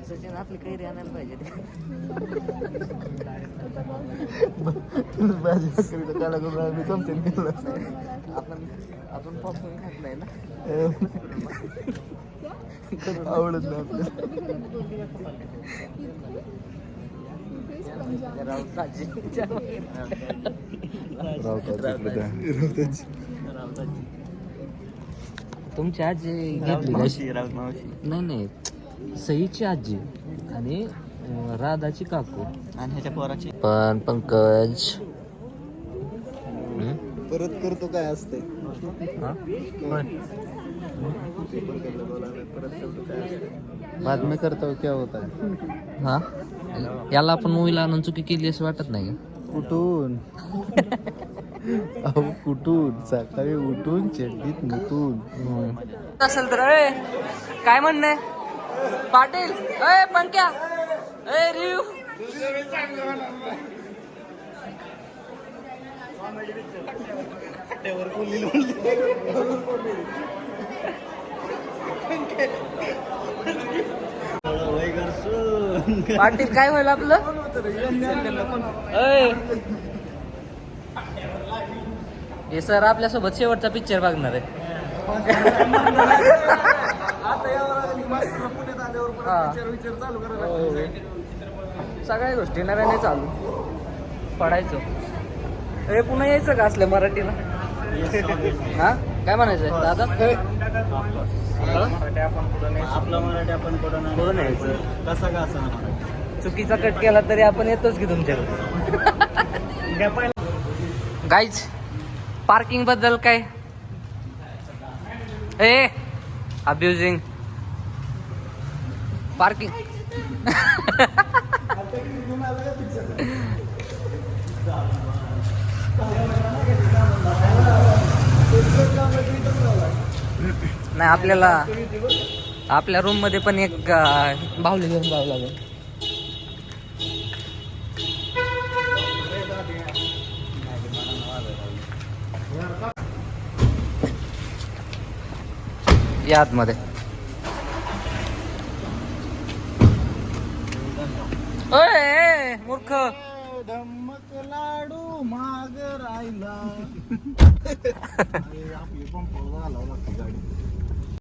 सचिन आपली कैरी आणायला पाहिजे मी समजेन केलं आपण पॉपकॉर्न खात नाही ना आवडत नाही आपल्याला तुमची आजी घेतली नाही नाही सईची आजी आणि राधाची काकू आणि ह्याच्या पोराची पण पंकज परत करतो काय असते बाद में करता हूँ क्या होता है हा याला आपण मूवीला आणून चुकी केली असं वाटत नाही का कुठून अहो कुठून सकाळी उठून चड्डीत मुतून असेल तर काय म्हणणं पाटील पंक्या रिव्ह्यू पाटील काय होईल आपलं हे सर आपल्यासोबत शेवटचा पिक्चर बघणार आहे सगळ्या गोष्टी नव्याने चालू पडायचं हे पुन्हा यायचं का असलं मराठीला हा काय म्हणायचं दादा आपला मराठी आपण पुढं न्यायचं कसा का असं चुकीचा कट केला तरी आपण येतोच की तुमच्याकडे गाईज पार्किंग बद्दल काय अब्युजिंग पार्किंग नाही आपल्या रूम मध्ये पण एक बाहुली घेऊन जावं लागेल या आतमध्ये मूर्ख धम्मक लाडू माग राहिला आपली पण पडदा घालावं लागते गाडी